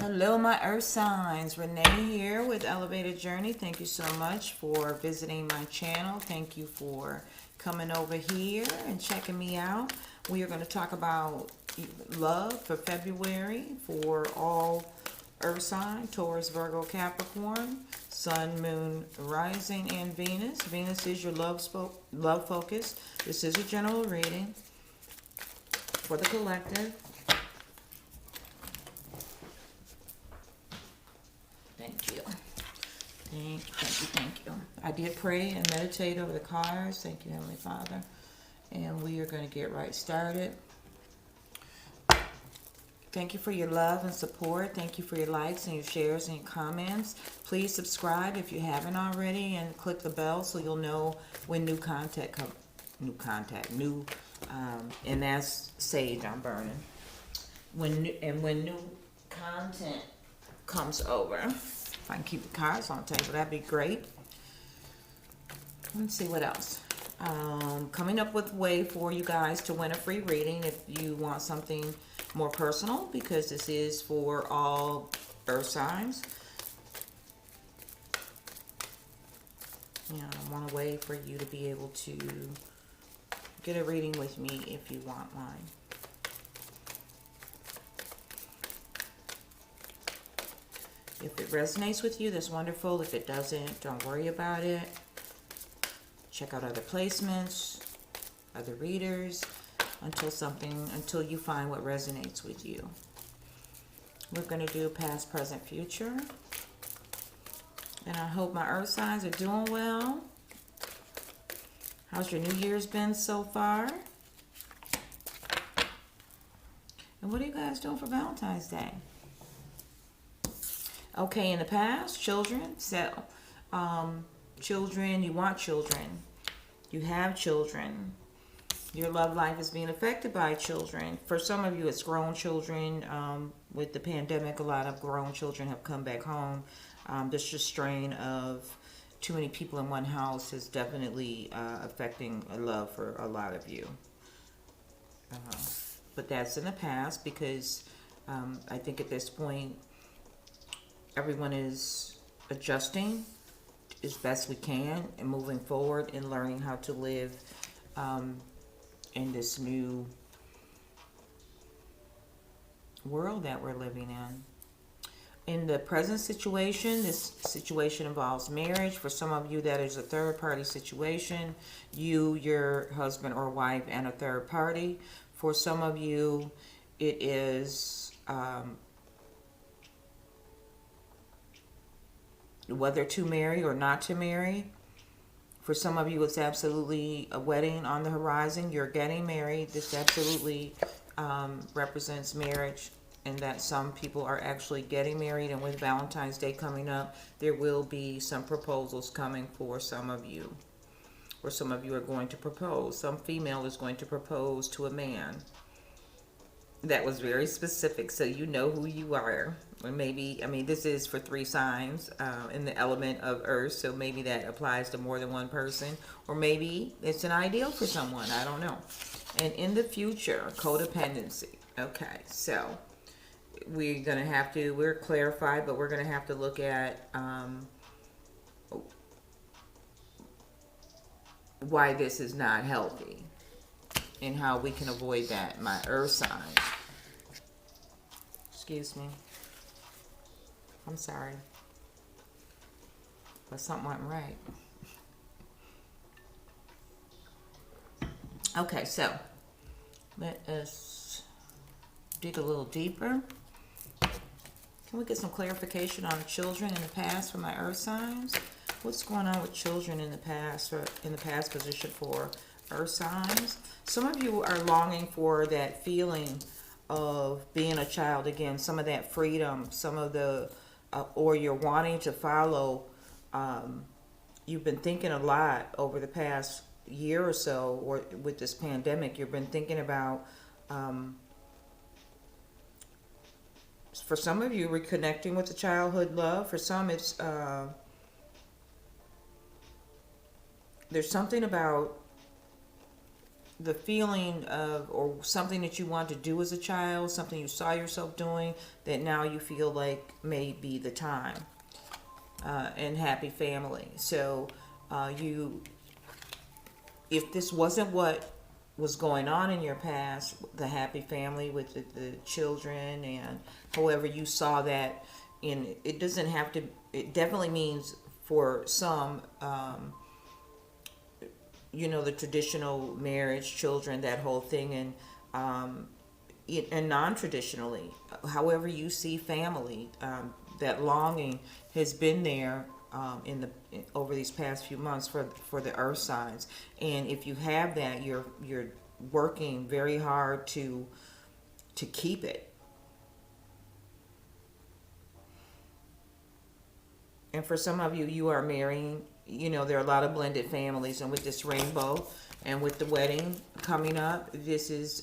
Hello, my earth signs. Renee here with Elevated Journey. Thank you so much for visiting my channel. Thank you for coming over here and checking me out. We are going to talk about love for February for all earth sign, Taurus, Virgo, Capricorn, Sun, Moon, Rising, and Venus. Venus is your love focus. This is a general reading for the collective. Thank you. Thank you. I did pray and meditate over the cards. Thank you, Heavenly Father. And we are going to get right started. Thank you for your love and support. Thank you for your likes and your shares and your comments. Please subscribe if you haven't already and click the bell so you'll know when new content and that's sage I'm burning. When new content comes over. If I can keep the cards on the table, that'd be great. Let's see what else. Coming up with a way for you guys to win a free reading if you want something more personal, because this is for all earth signs. I want a way for you to be able to get a reading with me if you want one. If it resonates with you, that's wonderful. If it doesn't, don't worry about it. Check out other placements, other readers, until you find what resonates with you. We're going to do past, present, future. And I hope my earth signs are doing well. How's your New Year's been so far? And what are you guys doing for Valentine's Day? Okay, in the past, children. So, children, you want children. You have children. Your love life is being affected by children. For some of you, it's grown children. With the pandemic, a lot of grown children have come back home. This just strain of too many people in one house is definitely affecting a love for a lot of you. But that's in the past because I think at this point, everyone is adjusting as best we can and moving forward and learning how to live in this new world that we're living in. In the present situation, this situation involves marriage. For some of you, that is a third-party situation. You, your husband or wife, and a third party. For some of you, it is whether to marry or not to marry. For some of you, it's absolutely a wedding on the horizon. You're getting married. This absolutely represents marriage, and that some people are actually getting married. And with Valentine's Day coming up, there will be some proposals coming for some of you. Or some of you are going to propose. Some female is going to propose to a man. That was very specific, so you know who you are. Or maybe, this is for 3 signs in the element of earth, so maybe that applies to more than one person. Or maybe it's an ideal for someone, I don't know. And in the future, codependency. Okay, so we're clarified, but we're going to have to look at why this is not healthy and how we can avoid that. My earth signs. Excuse me. I'm sorry. But something wasn't right. Okay, so let us dig a little deeper. Can we get some clarification on children in the past for my earth signs? What's going on with children in the past, or in the past position for earth signs? Some of you are longing for that feeling of being a child again, some of that freedom, some of the, or you're wanting to follow. You've been thinking a lot over the past year or so, or with this pandemic, you've been thinking about, for some of you, reconnecting with the childhood love. For some, it's, there's something about the feeling of, or something that you want to do as a child, something you saw yourself doing, that now you feel like may be the time. And happy family. So if this wasn't what was going on in your past, the happy family with the children, and however you saw that, in, it doesn't have to, it definitely means for some, the traditional marriage, children, that whole thing, and non-traditionally, however you see family, that longing has been there, over these past few months for the earth signs. And if you have that, you're working very hard to keep it. And for some of you, you are marrying, there are a lot of blended families, and with this rainbow and with the wedding coming up, this is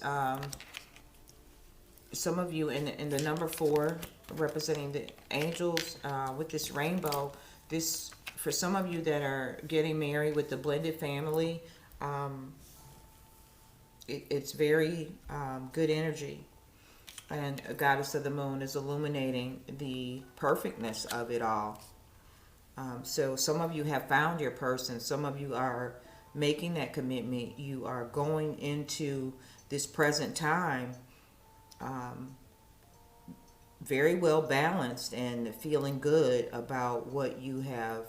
some of you in the number 4 representing the angels, with this rainbow. This, for some of you that are getting married with the blended family, it's very good energy. And a goddess of the moon is illuminating the perfectness of it all. So some of you have found your person. Some of you are making that commitment. You are going into this present time very well balanced and feeling good about what you have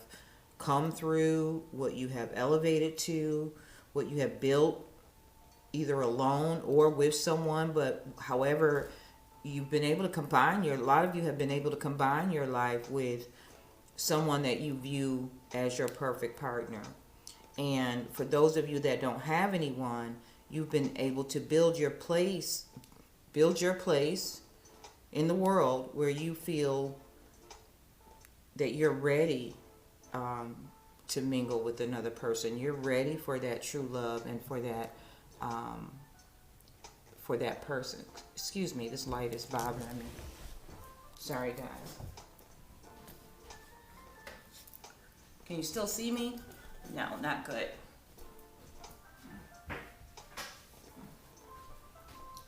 come through, what you have elevated to, what you have built, either alone or with someone. But however, you've been able to combine a lot of you have been able to combine your life with someone that you view as your perfect partner. And for those of you that don't have anyone, you've been able to build your place in the world where you feel that you're ready to mingle with another person. You're ready for that true love and for that person. Excuse me, this light is bothering me. Sorry, guys. Can you still see me? No, not good.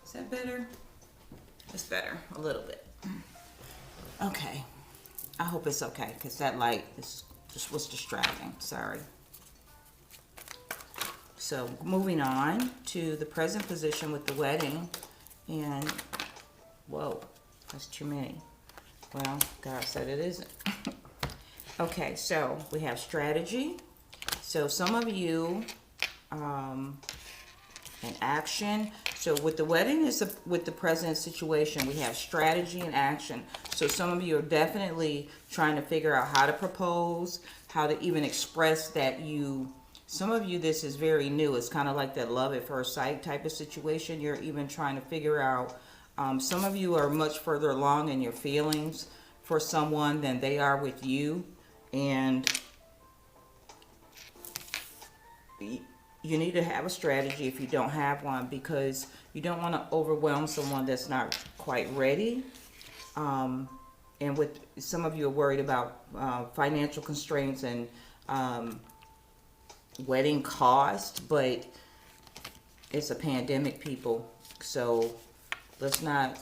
Is that better? It's better, a little bit. Okay. I hope it's okay, because that light just was distracting. Sorry. So moving on to the present position with the wedding. And, whoa, that's too many. Well, God said it isn't. Okay, so we have strategy. So some of you, and action. So with the wedding, with the present situation, we have strategy and action. So some of you are definitely trying to figure out how to propose, how to even express that some of you, this is very new. It's kind of like that love at first sight type of situation. You're even trying to figure out, some of you are much further along in your feelings for someone than they are with you. And you need to have a strategy if you don't have one, because you don't want to overwhelm someone that's not quite ready. And with some of you are worried about financial constraints and wedding cost, but it's a pandemic, people. So let's not,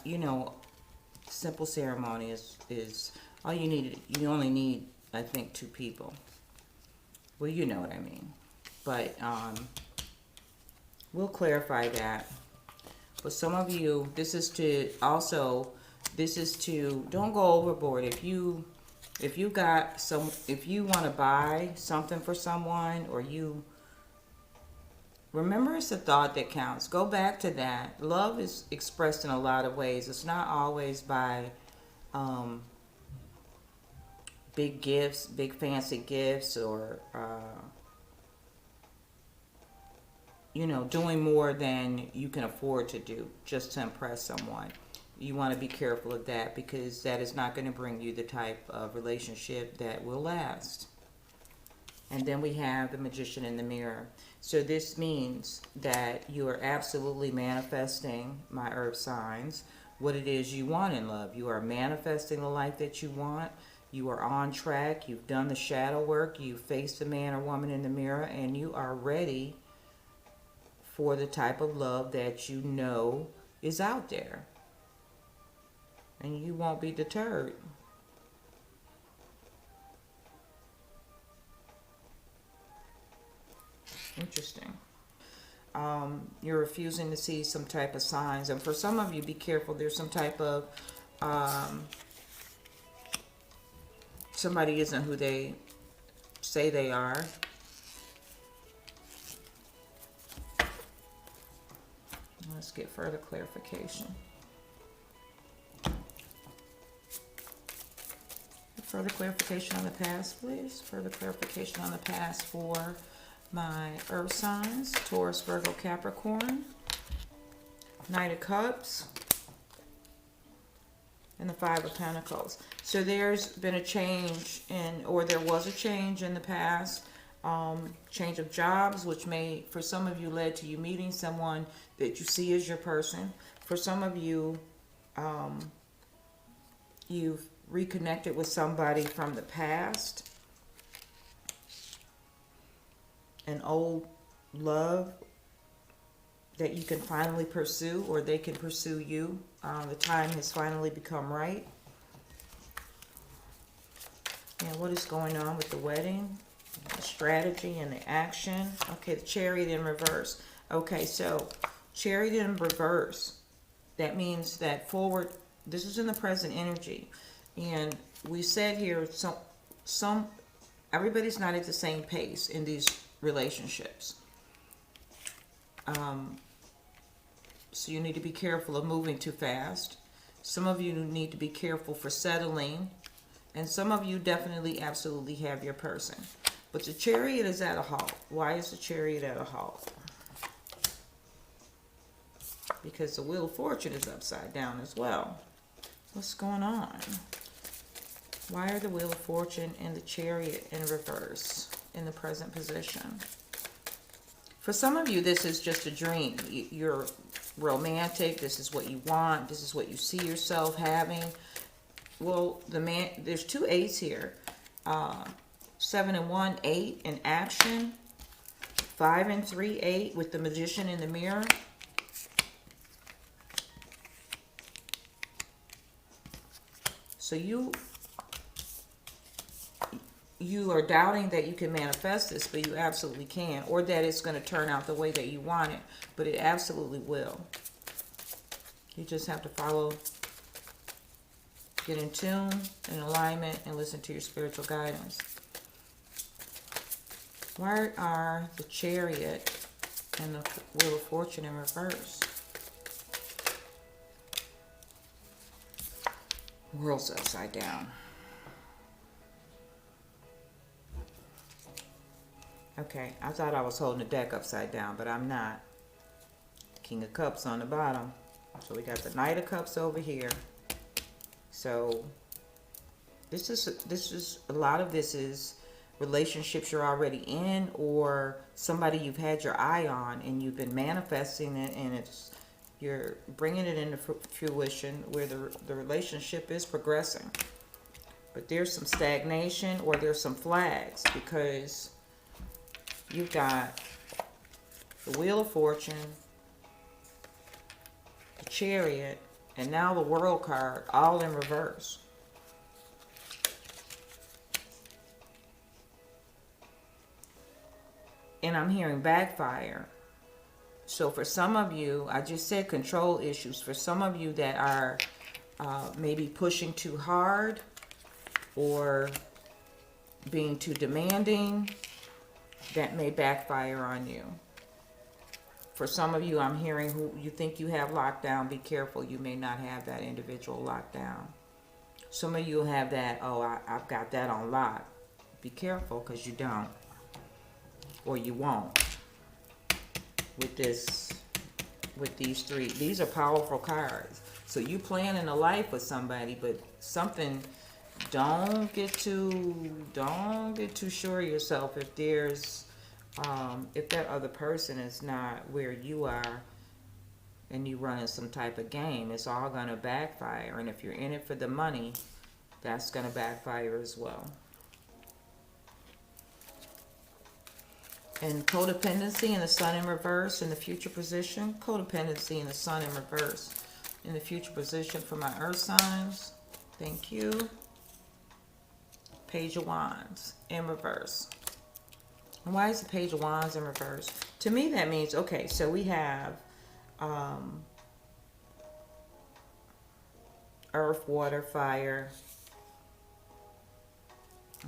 simple ceremony is all you need. You only need, I think, 2 people. Well, you know what I mean. But we'll clarify that. But some of you, this is to don't go overboard. If you want to buy something for someone, or remember, it's a thought that counts. Go back to that. Love is expressed in a lot of ways. It's not always by big gifts, big fancy gifts, or doing more than you can afford to do just to impress someone. You want to be careful of that, because that is not going to bring you the type of relationship that will last. And then we have the Magician in the mirror. So this means that you are absolutely manifesting, my earth signs, what it is you want in love. You are manifesting the life that you want. You are on track. You've done the shadow work. You've faced the man or woman in the mirror, and you are ready for the type of love that you know is out there. And you won't be deterred. Interesting. You're refusing to see some type of signs. And for some of you, be careful. There's some type of, somebody isn't who they say they are. Let's get further clarification. Further clarification on the past, please. Further clarification on the past for my earth signs, Taurus, Virgo, Capricorn. Knight of Cups. And the Five of Pentacles. So there's been a change in, or there was a change in the past. Change of jobs, which may, for some of you, led to you meeting someone that you see as your person. For some of you, you've reconnected with somebody from the past. An old love that you can finally pursue, or they can pursue you. The time has finally become right. And what is going on with the wedding? The strategy and the action. Okay, the Chariot in reverse. Okay, so Chariot in reverse. That means that forward, this is in the present energy. And we said here, everybody's not at the same pace in these relationships. So you need to be careful of moving too fast. Some of you need to be careful for settling. And some of you definitely, absolutely have your person. But the Chariot is at a halt. Why is the Chariot at a halt? Because the Wheel of Fortune is upside down as well. What's going on? Why are the Wheel of Fortune and the Chariot in reverse in the present position? For some of you, this is just a dream. You're romantic. This is what you want. This is what you see yourself having. Well, there's two eights here. 7 and 1, 8 in action. 5 and 3, 8 with the Magician in the mirror. So you are doubting that you can manifest this, but you absolutely can. Or that it's going to turn out the way that you want it. But it absolutely will. You just have to follow, get in tune, in alignment, and listen to your spiritual guidance. Why are the Chariot and the Wheel of Fortune in reverse? World's upside down. Okay, I thought I was holding the deck upside down, but I'm not. King of Cups on the bottom. So we got the Knight of Cups over here. So this is a lot of this is relationships you're already in, or somebody you've had your eye on and you've been manifesting it, and you're bringing it into fruition where the relationship is progressing. But there's some stagnation, or there's some flags, because you've got the Wheel of Fortune, the Chariot, and now the World card, all in reverse. And I'm hearing backfire. So for some of you, I just said control issues. For some of you that are maybe pushing too hard or being too demanding, that may backfire on you. For some of you, I'm hearing who you think you have locked down, be careful. You may not have that individual locked down. Some of you have that, oh, I've got that on lock. Be careful, because you don't. Or you won't. With these three. These are powerful cards. So you planning a life with somebody, but something, don't get too sure of yourself if there's if that other person is not where you are and you running some type of game. It's all gonna backfire. And if you're in it for the money, that's gonna backfire as well. And codependency and the sun in reverse in the future position. Codependency and the sun in reverse in the future position for my earth signs. Thank you. Page of Wands in reverse. And why is the Page of Wands in reverse? To me, that means, okay, so we have earth, water, fire.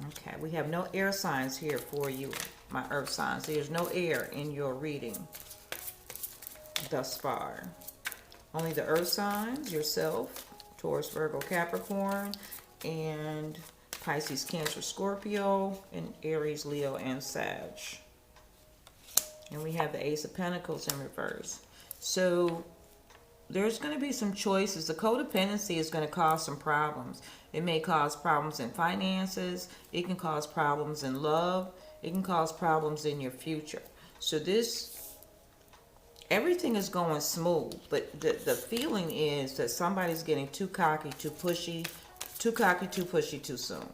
Okay, we have no air signs here for you, my earth signs. There's no air in your reading thus far. Only the earth signs, yourself, Taurus, Virgo, Capricorn, and Pisces, Cancer, Scorpio, and Aries, Leo, and Sag. And we have the Ace of Pentacles in reverse. So there's going to be some choices. The codependency is going to cause some problems. It may cause problems in finances. It can cause problems in love. It can cause problems in your future. So everything is going smooth. But the feeling is that somebody's getting too cocky, too pushy, too soon.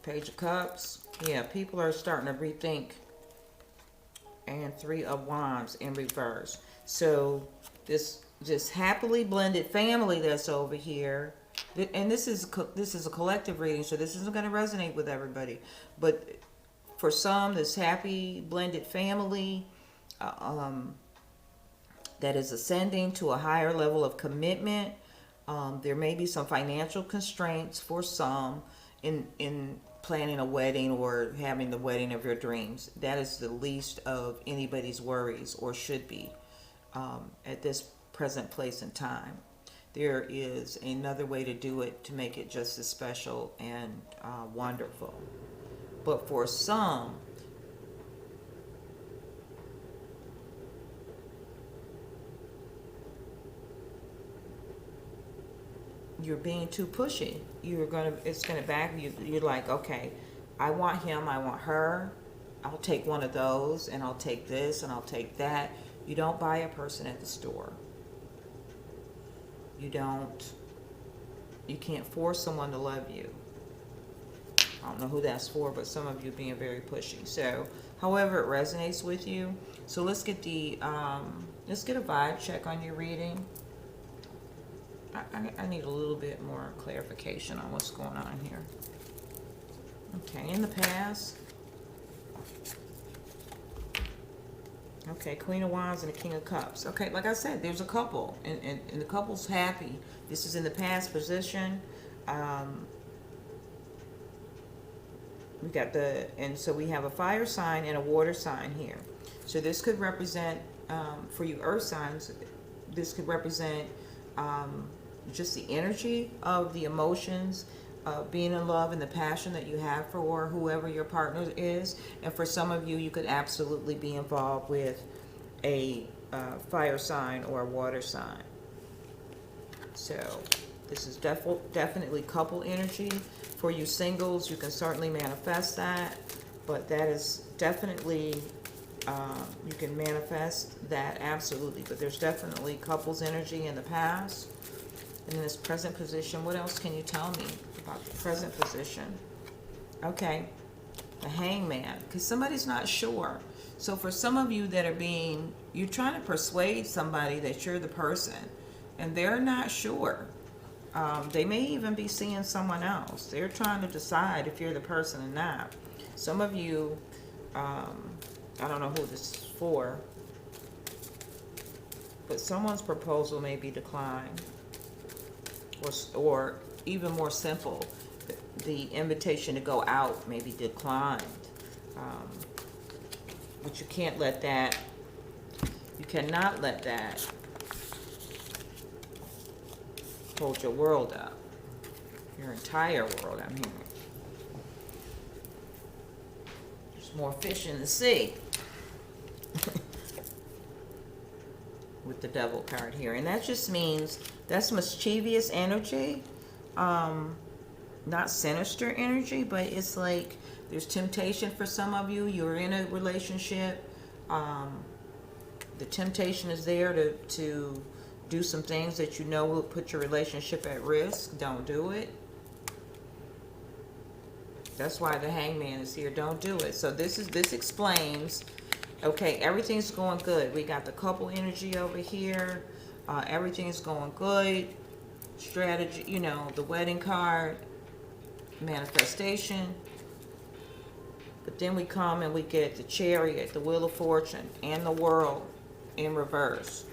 Page of Cups. Yeah, people are starting to rethink. And Three of Wands in reverse. So this happily blended family that's over here, and this is a collective reading, so this isn't going to resonate with everybody. But for some, this happy blended family that is ascending to a higher level of commitment. There may be some financial constraints for some in planning a wedding or having the wedding of your dreams. That is the least of anybody's worries, or should be, at this present place and time. There is another way to do it to make it just as special and wonderful. But for some, you're being too pushy. It's gonna back you. You're like, okay, I want him, I want her. I'll take one of those, and I'll take this, and I'll take that. You don't buy a person at the store. You can't force someone to love you. I don't know who that's for, but some of you being very pushy. So, however it resonates with you. So let's get let's get a vibe check on your reading. I need a little bit more clarification on what's going on here. Okay, in the past. Okay, Queen of Wands and the King of Cups. Okay, like I said, there's a couple, and the couple's happy. This is in the past position. We got and so we have a fire sign and a water sign here. So this could represent, for you earth signs, this could represent just the energy of the emotions, being in love and the passion that you have for whoever your partner is. And for some of you, you could absolutely be involved with a fire sign or a water sign. So this is definitely couple energy. For you singles, you can certainly manifest that, but that is definitely, you can manifest that absolutely, but there's definitely couples energy in the past. In this present position, what else can you tell me about the present position? Okay, the Hangman, because somebody's not sure. So for some of you that you're trying to persuade somebody that you're the person, and they're not sure. They may even be seeing someone else. They're trying to decide if you're the person or not. Some of you, I don't know who this is for, but someone's proposal may be declined. Or even more simple, the invitation to go out may be declined. But you can't let that, you cannot let that hold your world up. Your entire world, I'm hearing. There's more fish in the sea. With the Devil card here, and that just means that's mischievous energy, not sinister energy, but it's like there's temptation for some of you. You're in a relationship, the temptation is there to do some things that you know will put your relationship at risk. Don't do it. That's why the hangman is here. Don't do it. So this explains, okay, everything's going good. We got the couple energy over here. Everything's going good. Strategy, you know, the wedding card, manifestation. But then we come and we get the Chariot, the Wheel of Fortune, and the World in reverse.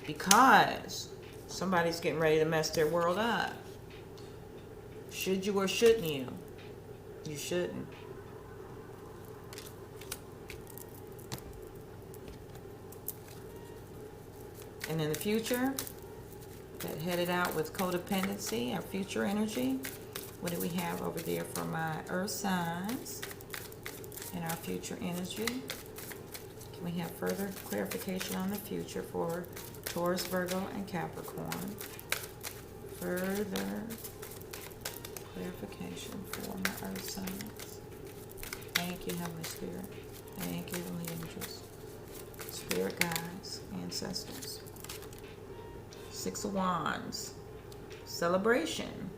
Because somebody's getting ready to mess their world up. Should you or shouldn't you? You shouldn't. And in the future, that headed out with codependency, our future energy. What do we have over there for my earth signs and our future energy? Can we have further clarification on the future for Taurus, Virgo, and Capricorn? Further clarification for my earth signs. Thank you, Heavenly Spirit. Thank you, Heavenly Angels, Spirit guides, ancestors. Six of Wands. Celebration.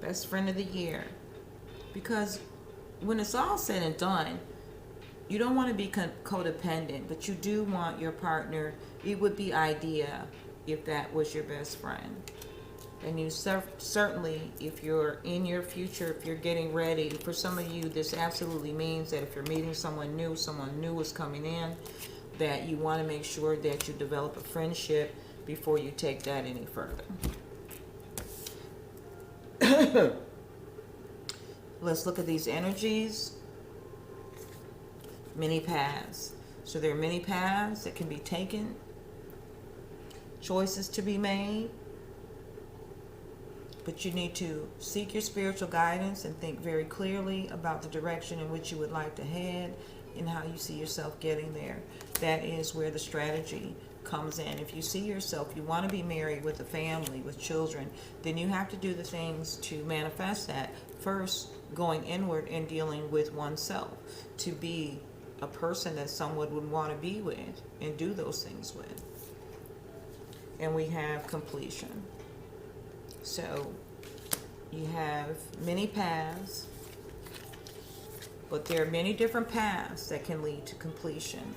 Best friend of the year. Because when it's all said and done, you don't want to be codependent, but you do want your partner. It would be ideal if that was your best friend. And you certainly, if you're in your future, if you're getting ready, for some of you, this absolutely means that if you're meeting someone new is coming in, that you want to make sure that you develop a friendship before you take that any further. Let's look at these energies. Many paths. So there are many paths that can be taken, choices to be made. But you need to seek your spiritual guidance and think very clearly about the direction in which you would like to head and how you see yourself getting there. That is where the strategy comes in. If you see yourself, you want to be married with a family, with children, then you have to do the things to manifest that. First, going inward and dealing with oneself to be a person that someone would want to be with and do those things with. And we have completion. So you have many paths, but there are many different paths that can lead to completion.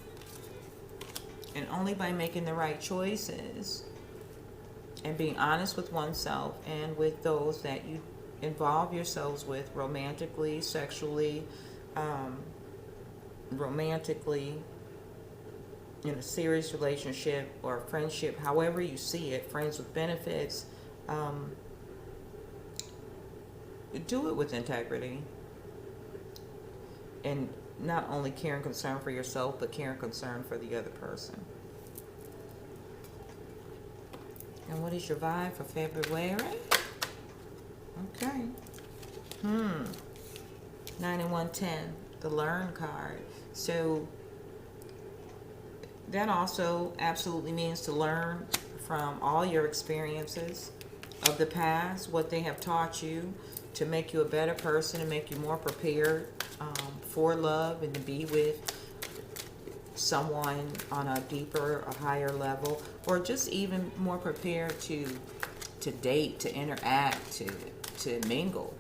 And only by making the right choices and being honest with oneself and with those that you involve yourselves with romantically, sexually, in a serious relationship or a friendship, however you see it, friends with benefits, do it with integrity. And not only care and concern for yourself, but care and concern for the other person. And what is your vibe for February? Okay. 9 and 110, the Learn card. So that also absolutely means to learn from all your experiences of the past, what they have taught you to make you a better person and make you more prepared for love and to be with someone on a deeper, a higher level, or just even more prepared to date, to interact, to mingle.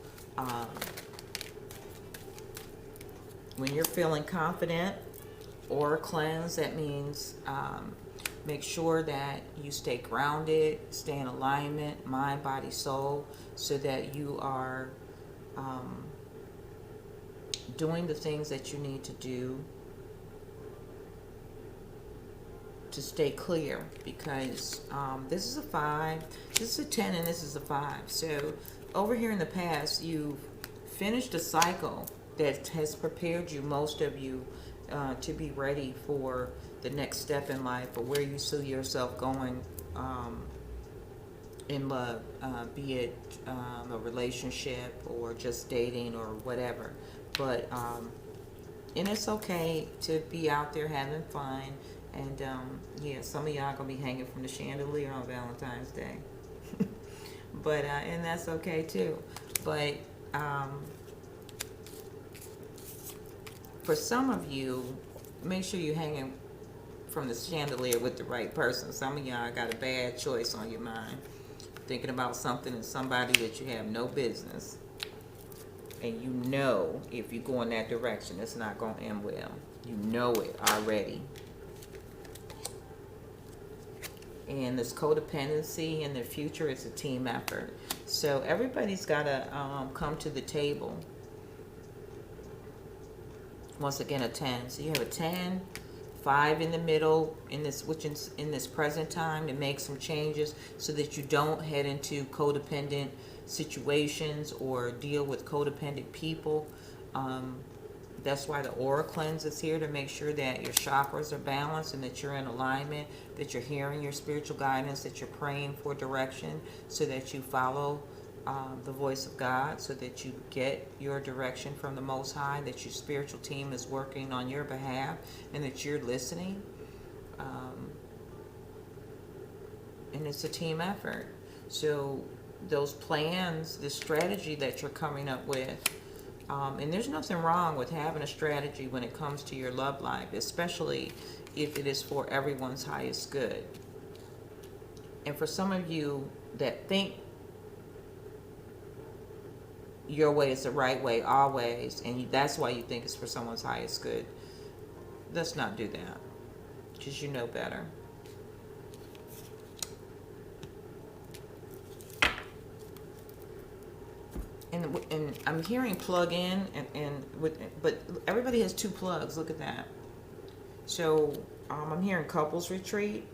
When you're feeling confident or cleansed, that means make sure that you stay grounded, stay in alignment, mind, body, soul, so that you are doing the things that you need to do to stay clear, because this is a 5, this is a 10, and this is a 5. So over here in the past, you've finished a cycle that has prepared you, most of you, to be ready for the next step in life, or where you see yourself going in love, be it a relationship or just dating or whatever. But and it's okay to be out there having fun. And yeah, some of y'all gonna be hanging from the chandelier on Valentine's Day. But and that's okay too. But for some of you, make sure you're hanging from the chandelier with the right person. Some of y'all got a bad choice on your mind. thinking about something and somebody that you have no business. And you know if you go in that direction, it's not going to end well. You know it already. And this codependency in the future is a team effort. So everybody's got to come to the table. Once again, a 10. So you have a 10, 5 in the middle in this, which is in this present time, to make some changes so that you don't head into codependent situations or deal with codependent people. That's why the aura cleanse is here, to make sure that your chakras are balanced and that you're in alignment, that you're hearing your spiritual guidance, that you're praying for direction so that you follow the voice of God, so that you get your direction from the Most High, that your spiritual team is working on your behalf and that you're listening. And it's a team effort. So those plans, the strategy that you're coming up with, and there's nothing wrong with having a strategy when it comes to your love life, especially if it is for everyone's highest good. And for some of you that think your way is the right way always, and that's why you think it's for someone's highest good, let's not do that, because you know better. And I'm hearing plug in, but everybody has 2 plugs. Look at that. So I'm hearing couples retreat,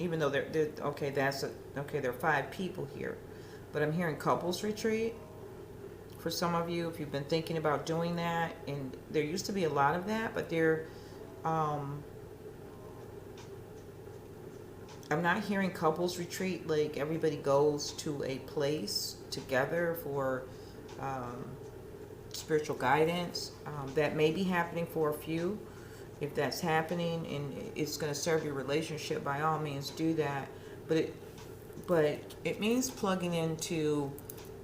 even though they're okay. There are 5 people here, but I'm hearing couples retreat. For some of you, if you've been thinking about doing that, and there used to be a lot of that, but I'm not hearing couples retreat like everybody goes to a place together for spiritual guidance. That may be happening for a few. If that's happening and it's going to serve your relationship, by all means do that. But it means plugging into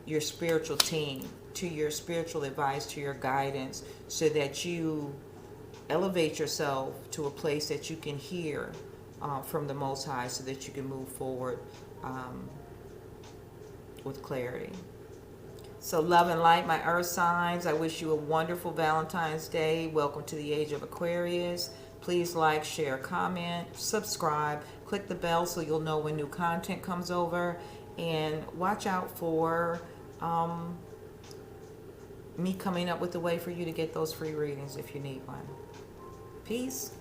your spiritual team, to your spiritual advice, to your guidance, so that you elevate yourself to a place that you can hear from the Most High, so that you can move forward with clarity. So love and light, my earth signs. I wish you a wonderful Valentine's Day. Welcome to the age of Aquarius. Please like, share, comment, subscribe. Click the bell so you'll know when new content comes over. And watch out for me coming up with a way for you to get those free readings if you need one. Peace.